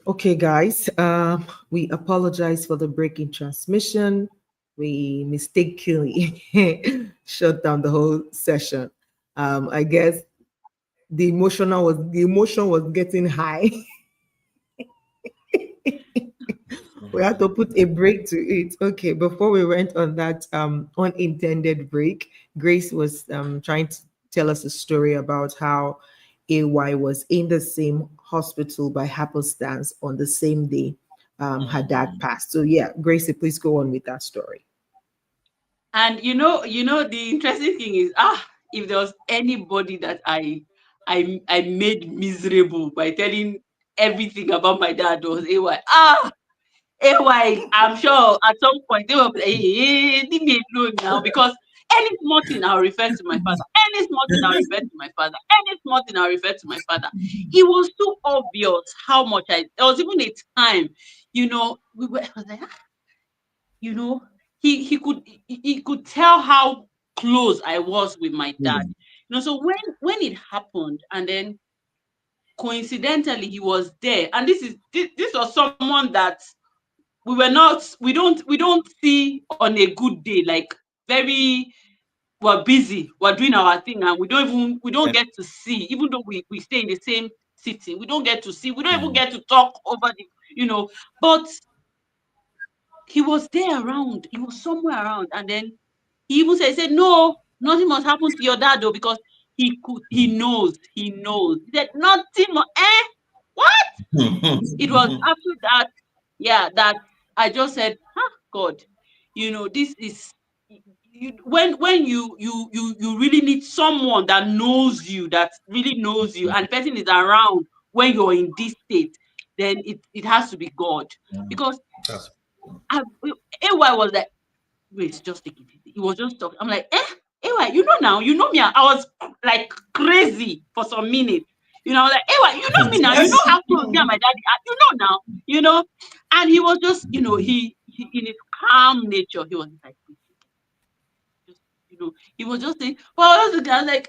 Okay, guys, we apologize for the break in transmission. We mistakenly shut down the whole session. I guess the emotion was getting high. We had to put a break to it. Okay, before we went on that unintended break, Grace was trying to tell us a story about how AY was in the same hospital by happenstance on the same day her dad passed. So yeah, Gracie, please go on with that story. And the interesting thing is, if there was anybody that I made miserable by telling everything about my dad, was AY. AY, I'm sure at some point they will be like, hey, leave me alone now, because any small thing I'll refer to my father. Any small thing I'll refer to my father. Any small thing I'll refer to my father. It was so obvious how much there was even a time, I was like, you know, he could tell how close I was with my dad. So when it happened, and then coincidentally he was there, and this was someone that we don't see on a good day, like very we're busy, we're doing our thing, and we don't get to see, even though we stay in the same city, we don't get to see, we don't even get to talk over but he was there around, he was somewhere around, and then he said, no, nothing must happen to your dad though, because he knows. He said, nothing more. What? It was after that, yeah, that I just said, God, this is when you really need someone that knows you, that really knows you, and the person is around when you're in this state, then it has to be God. Because That's AY was like, wait, just take it easy. He was just talking. I'm like, AY, now, me. I was like crazy for some minutes. I was like, AY, you know me now. You know how close me and my daddy are. Now. And he was just, he in his calm nature, he was like, just, he was just saying, well, I was like,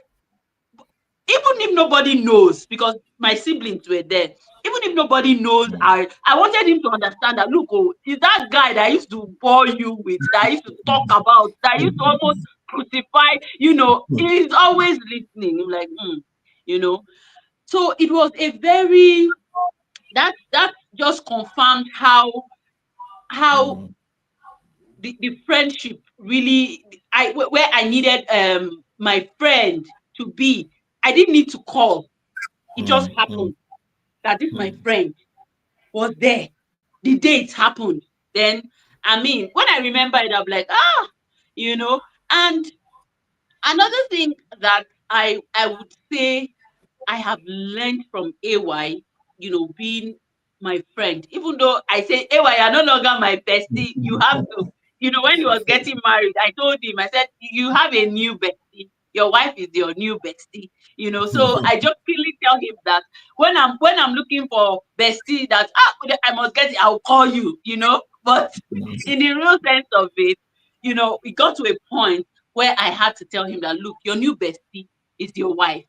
even if nobody knows, because my siblings were there, even if nobody knows, I wanted him to understand that, look, is that guy that I used to bore you with, that I used to talk about, that I used to almost crucify, he's always listening. I'm like, you know. So it was a very that just confirmed how the friendship really, where I needed my friend to be. I didn't need to call. It just happened that this my friend was there the day it happened. Then, I mean, when I remember it, I'm like, And another thing that I would say I have learned from AY, being my friend, even though I say, AY, you're no longer my bestie, you have to, when he was getting married, I told him, I said, you have a new bestie. Your wife is your new bestie, So I just really tell him that when I'm looking for bestie, that I must get it, I'll call you, But in the real sense of it, it got to a point where I had to tell him that, look, your new bestie is your wife.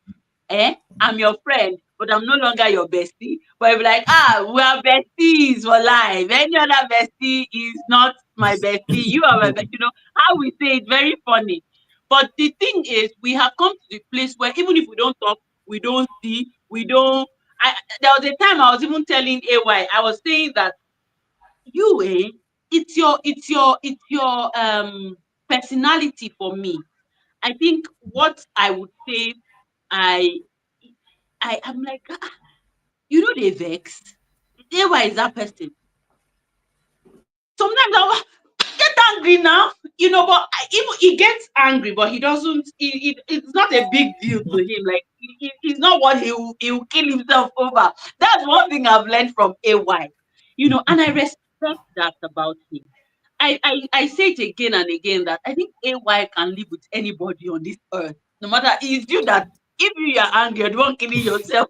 I'm your friend, but I'm no longer your bestie. But I'm like, we are besties for life. Any other bestie is not my bestie. You are my bestie. How we say it, very funny. But the thing is, we have come to the place where even if we don't talk, we don't see, we don't. There was a time I was even telling AY, I was saying that it's your personality for me. I think what I would say, I I am like, they vex. AY is that person. Sometimes I get angry now, but even he gets angry, but he doesn't. It's not a big deal to him. Like it's not what he will kill himself over. That's one thing I've learned from AY. And I respect that about him. I say it again and again that I think AY can live with anybody on this earth, no matter. It's you that if you are angry, you won't killing yourself.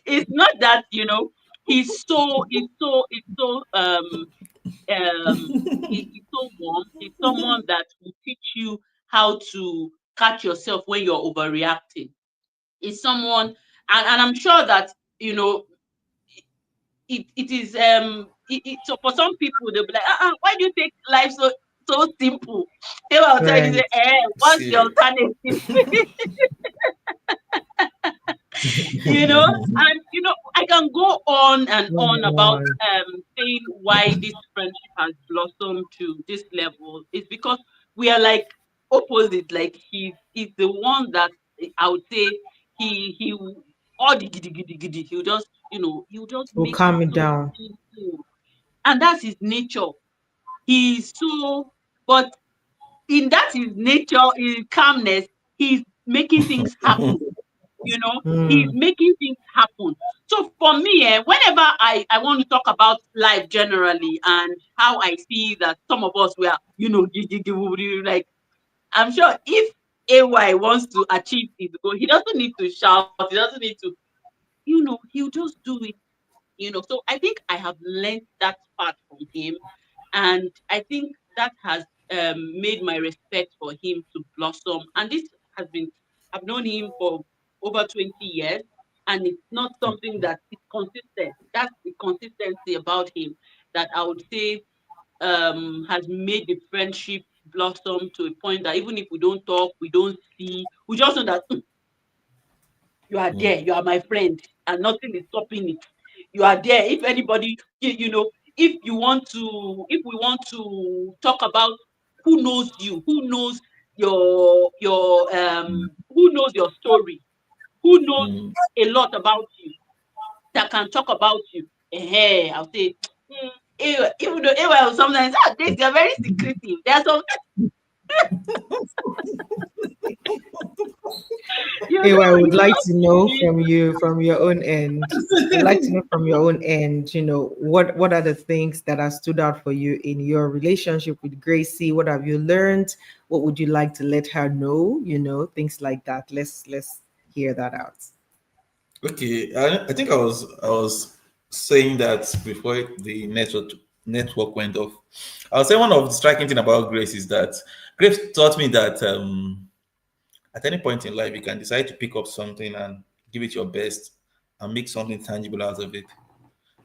It's not that he's so warm. He's someone that will teach you how to catch yourself when you're overreacting. He's someone, and I'm sure that you know it is so for some people they'll be like, why do you take life so simple? They will tell you, Right. what's the Serious. alternative? And I can go on and Oh, on about wow. saying why this friendship has blossomed to this level. It's because we are like opposite. Like he's the one that I would say he all the giddy giddy giddy. He'll just Will make it calm me so down. simple, and that's his nature. He's so, but in that his nature, his calmness, he's making things happen. He's Mm. making things happen. So for me, whenever I want to talk about life generally and how I see that some of us were, like, I'm sure if AY wants to achieve his goal, he doesn't need to shout, he doesn't need to, he'll just do it. So I think I have learned that part from him, and I think that has made my respect for him to blossom. And this has been, I've known him for over 20 years, and it's not something that is consistent. That's the consistency about him that I would say has made the friendship blossom to a point that even if we don't talk, we don't see, we just know that you are there, you are my friend, and nothing is stopping it. You are there. If anybody, if we want to talk about who knows you, who knows your story, who knows Mm. a lot about you, that can talk about you. I'll say, even though sometimes they are very secretive. There are some, I would you like just to know need from you, from your own end. I'd like to know from your own end, what are the things that have stood out for you in your relationship with Gracie? What have you learned? What would you like to let her know? Things like that. Let's hear that out. Okay, I think I was saying that before the network went off. I was saying one of the striking thing about Grace is that Grace taught me that at any point in life you can decide to pick up something and give it your best and make something tangible out of it.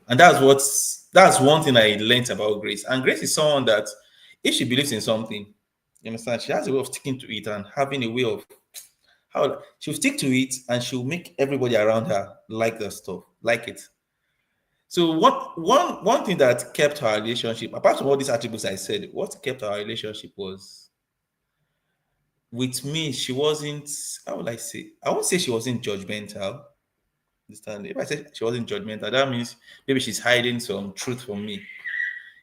And that's one thing I learned about Grace. And Grace is someone that if she believes in something, you understand, she has a way of sticking to it and having a way of how she'll stick to it and she'll make everybody around her like the stuff, like it. So one thing that kept our relationship, apart from all these attributes I said, what kept our relationship was with me, she wasn't, how would I say? I won't say she wasn't judgmental. Understand? If I say she wasn't judgmental, that means maybe she's hiding some truth from me.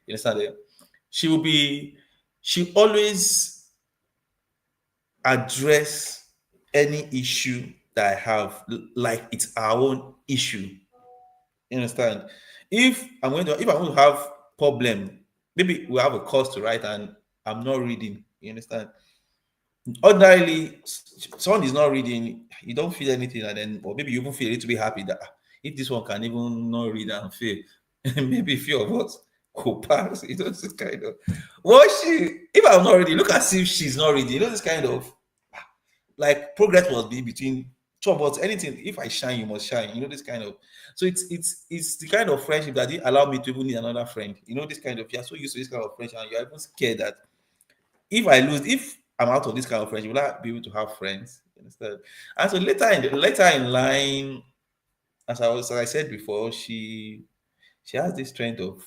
You understand? She will be, she always address any issue that I have like it's our own issue. You understand? If I'm going to have problem, maybe we have a course to write and I'm not reading. You understand? Ordinarily, someone is not reading, you don't feel anything, and then or maybe you even feel a little bit happy that if this one can even not read and fail, maybe a few of us could pass. This kind of what she if I'm not reading, look as if she's not reading. This kind of like progress must be between two of us. Anything, if I shine, you must shine. This kind of. So it's the kind of friendship that didn't allow me to even need another friend. This kind of, you're so used to this kind of friendship, and you're even scared that if I'm out of this kind of friendship, will I be able to have friends? You understand? And so later in line, as I said before, she has this strength of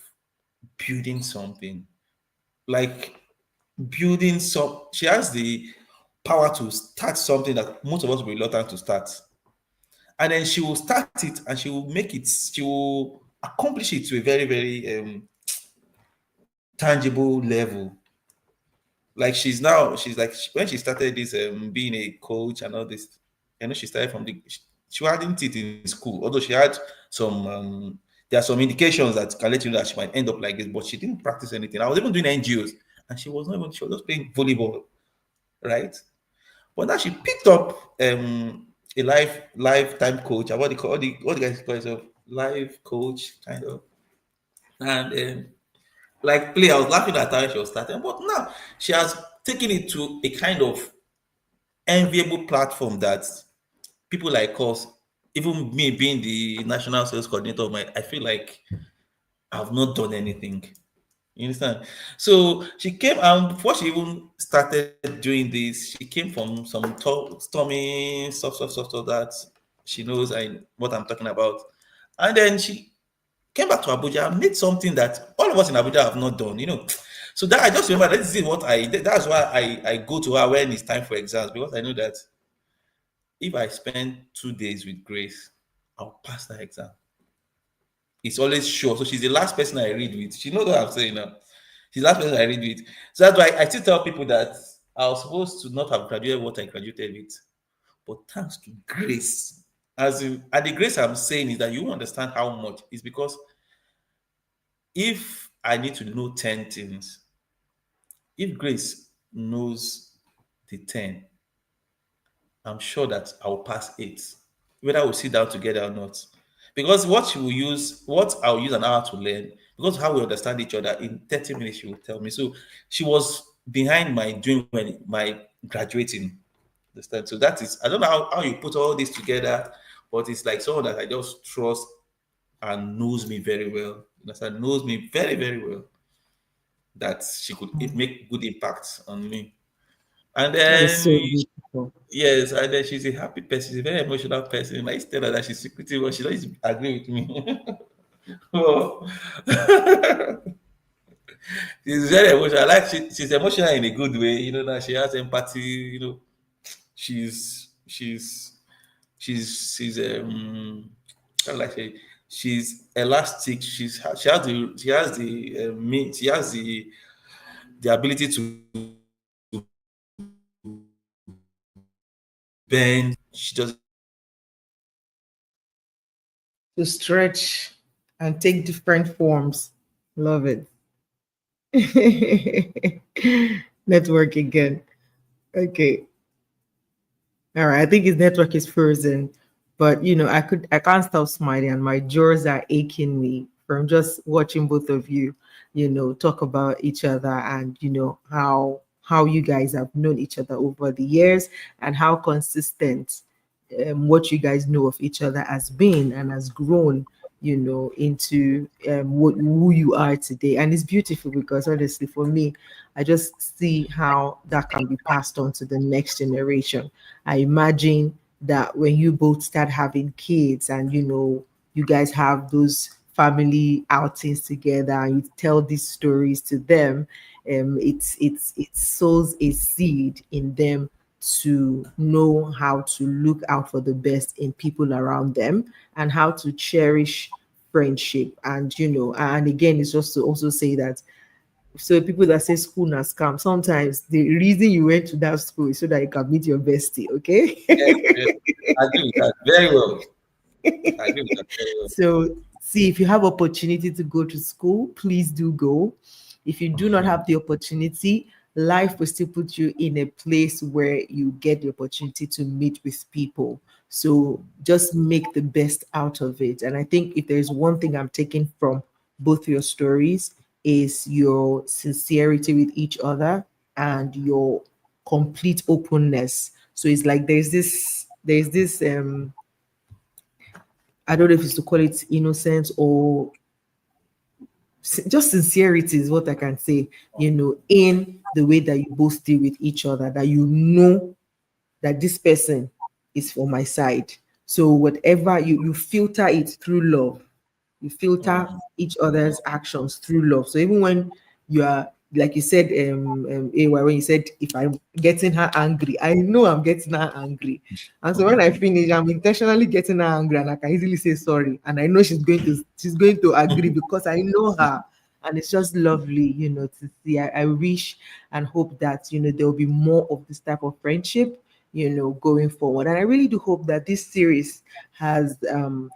building something, like building some. She has the power to start something that most of us will be reluctant to start. And then she will start it and she will accomplish it to a very, very tangible level. Like she's like, when she started this being a coach and all this, she started from she hadn't it in school, although she had some, there are some indications that can let you know that she might end up like this, but she didn't practice anything. I was even doing NGOs and she was just playing volleyball, right? But now she picked up a lifetime coach. What they call what the guys call themselves, life coach kind of, and like play. I was laughing at her when she was starting, but now she has taken it to a kind of enviable platform that people like us even me being the national sales coordinator of I feel like I've not done anything. You understand? So she came, and before she even started doing this, she came from some stormy stuff that she knows what I'm talking about. And then she came back to Abuja and made something that all of us in Abuja have not done, So that I just remember this is what that's why I go to her when it's time for exams, because I know that if I spend 2 days with Grace, I'll pass that exam. It's always sure. So she's the last person I read with. She knows what I'm saying now. She's the last person I read with. So that's why I still tell people that I was supposed to not have graduated what I graduated with. But thanks to Grace, and the grace I'm saying is that you understand how much is because if I need to know 10 things, if Grace knows the 10, I'm sure that I'll pass 8, whether we'll sit down together or not. Because what I'll use an hour to learn, because how we understand each other in 30 minutes, she will tell me. So she was behind my doing my graduating. Understand? So that is, I don't know how you put all this together, but it's like someone that I just trust and knows me very well. Understand? Knows me very, very well. That she could make good impact on me. And That is then so beautiful. yes, and then she's a happy person. She's a very emotional person. I tell her that she's secretive, but she doesn't agree with me. Oh. She's very emotional. Like she's emotional in a good way. That she has empathy. She's how do I say? She's elastic. She has the ability to bend. She doesn't. To stretch and take different forms. Love it. Network again. Okay. All right. I think his network is frozen, but I can't stop smiling, and my jaws are aching me from just watching both of you, talk about each other, and how you guys have known each other over the years, and how consistent what you guys know of each other has been and has grown into who you are today. And it's beautiful because honestly for me, I just see how that can be passed on to the next generation. I imagine that when you both start having kids and you guys have those family outings together and you tell these stories to them, it sows a seed in them to know how to look out for the best in people around them and how to cherish friendship. And and again, it's just to also say that, so people that say school na scam, sometimes the reason you went to that school is so that you can meet your bestie. Okay. Yes, yes. I agree with that very well. I agree with that very well. So see, if you have opportunity to go to school, please do go. If you do not have the opportunity, life will still put you in a place where you get the opportunity to meet with people. So just make the best out of it. And I think if there's one thing I'm taking from both your stories, is your sincerity with each other and your complete openness. So it's like there's this I don't know if it's to call it innocence or just sincerity is what I can say, in the way that you both deal with each other, that that this person is for my side. So whatever you filter it through love, you filter each other's actions through love. So even when you are, like you said, AY, when you said, if I'm getting her angry, I know I'm getting her angry. And so when I finish, I'm intentionally getting her angry and I can easily say sorry. And I know she's going to agree because I know her. And it's just lovely, to see. I wish and hope that, there will be more of this type of friendship, going forward. And I really do hope that this series has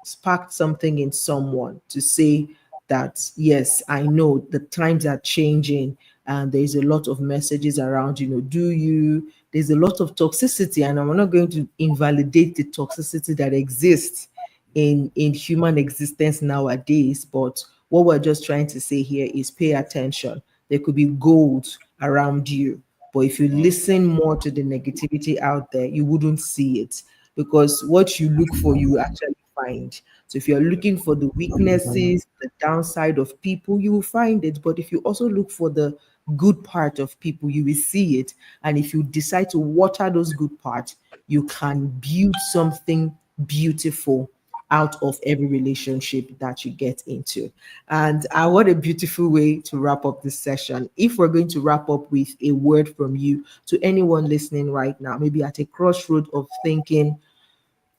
sparked something in someone to say that, yes, I know the times are changing and there's a lot of messages around, there's a lot of toxicity, and I'm not going to invalidate the toxicity that exists in human existence nowadays, but what we're just trying to say here is pay attention. There could be gold around you, but if you listen more to the negativity out there, you wouldn't see it. because what you look for, you actually find. So if you're looking for the weaknesses, the downside of people, you will find it. But if you also look for the good part of people, you will see it. And if you decide to water those good parts, you can build something beautiful out of every relationship that you get into. And what a beautiful way to wrap up this session. If we're going to wrap up with a word from you to anyone listening right now, maybe at a crossroad of thinking,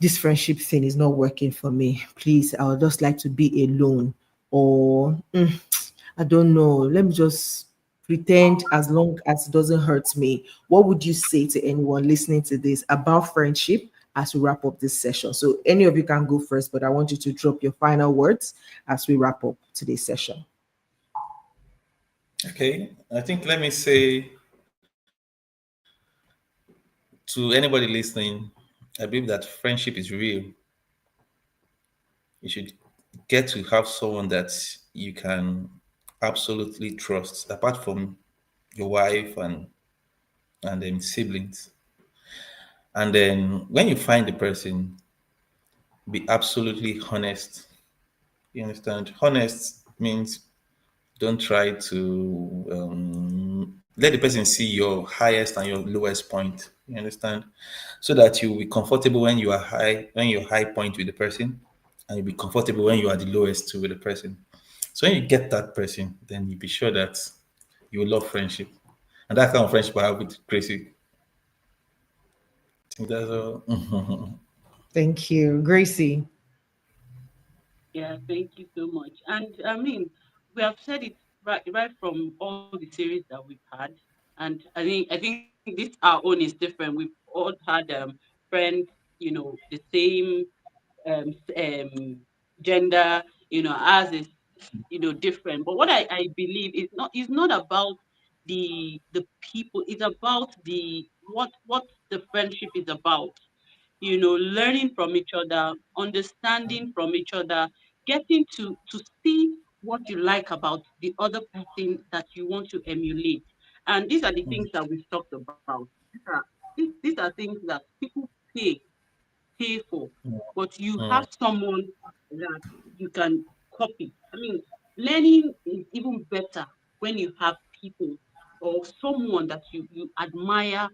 this friendship thing is not working for me. Please, I would just like to be alone. Or I don't know. Let me just pretend as long as it doesn't hurt me. What would you say to anyone listening to this about friendship as we wrap up this session? So any of you can go first, but I want you to drop your final words as we wrap up today's session. Okay, I think let me say to anybody listening, I believe that friendship is real. You should get to have someone that you can absolutely trust, apart from your wife and then siblings. And then when you find the person, be absolutely honest. You understand? Honest means don't try to let the person see your highest and your lowest point. You understand? So that you'll be comfortable when you are high, when you're high point with the person, and you'll be comfortable when you are the lowest too with the person. So when you get that person, then you be sure that you will love friendship. And that kind of friendship I have with Gracie. I think that's all. Thank you. Gracie. Yeah, thank you so much. And I mean, we have said it right from all the series that we've had, and I think this our own is different. We've all had friends, the same gender, ours is different. But what I believe is not about the people. It's about what the friendship is about. Learning from each other, understanding from each other, getting to see what you like about the other person that you want to emulate. And these are the things that we've talked about. These are things that people pay pay for, but you have someone that you can copy. I mean, learning is even better when you have people or someone that you admire,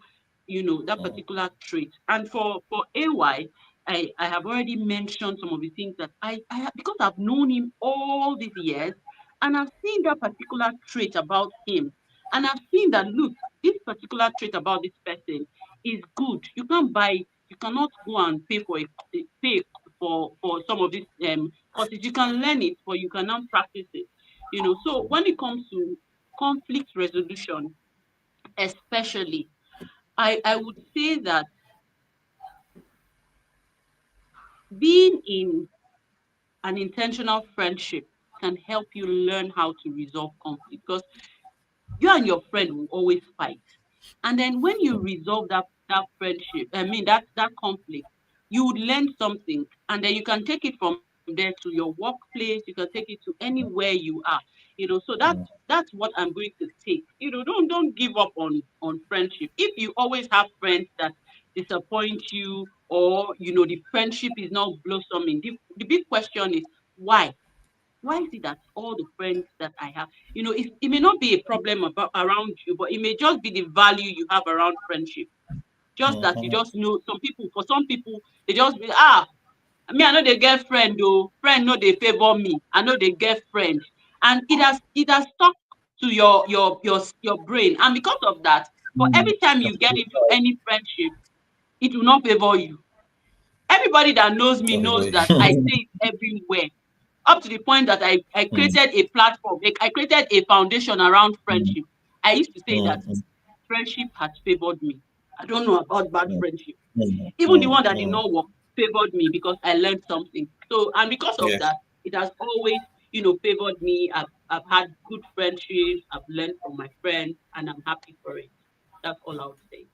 that particular trait. And for AY, I have already mentioned some of the things that because I've known him all these years, and I've seen that particular trait about him, and I've seen that, look, this particular trait about this person is good. You cannot go and pay for some of these courses. You can learn it, but you cannot practice it. So when it comes to conflict resolution, especially, I would say that being in an intentional friendship can help you learn how to resolve conflict, because you and your friend will always fight. And then when you resolve that friendship, I mean that conflict, you would learn something, and then you can take it from there to your workplace. You can take it to anywhere you are. So that's what I'm going to take. Don't give up on friendship. If you always have friends that disappoint you, or the friendship is not blossoming, the big question is why. Why is it that all the friends that I have, it may not be a problem around you, but it may just be the value you have around friendship. Just that you just know for some people, they just be, me, I know they get friend though. Friend no they favor me. I know they get friend. And it has stuck to your brain. And because of that, for every time you get into any friendship, it will not favor you. Everybody that knows me knows Everybody. that I say it everywhere, up to the point that I created a platform, like I created a foundation around friendship. I used to say that friendship has favored me. I don't know about bad friendship. Even the one that did not work favored me because I learned something. So, and because of Yes. that, it has always, favored me. I've had good friendships. I've learned from my friends, and I'm happy for it. That's all I would say.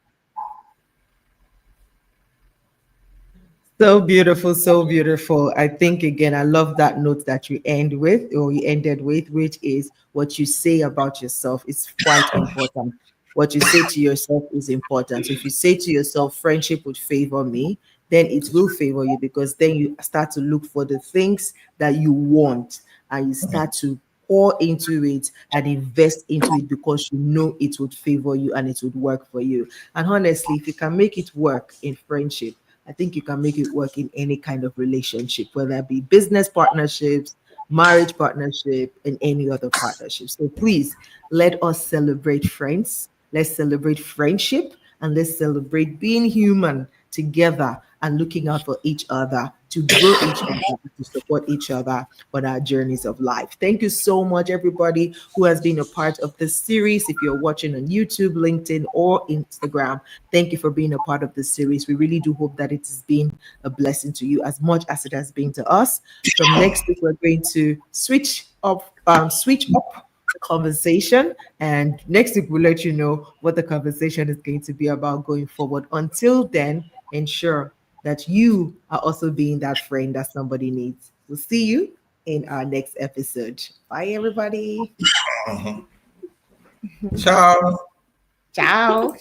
So beautiful, so beautiful. I think again, I love that note that you ended with, which is what you say about yourself is quite important. What you say to yourself is important. So if you say to yourself, friendship would favor me, then it will favor you, because then you start to look for the things that you want, and you start to pour into it and invest into it, because you know it would favor you and it would work for you. And honestly, if you can make it work in friendship, I think you can make it work in any kind of relationship, whether it be business partnerships, marriage partnership, and any other partnership. So please, let us celebrate friends. Let's celebrate friendship, and let's celebrate being human together and looking out for each other, to grow each other, to support each other on our journeys of life. Thank you so much, everybody who has been a part of this series. If you're watching on YouTube, LinkedIn, or Instagram, thank you for being a part of this series. We really do hope that it has been a blessing to you as much as it has been to us. From next week, we're going to switch up the conversation, and next week we'll let you know what the conversation is going to be about going forward. Until then, ensure that you are also being that friend that somebody needs. We'll see you in our next episode. Bye, everybody. Ciao. Ciao.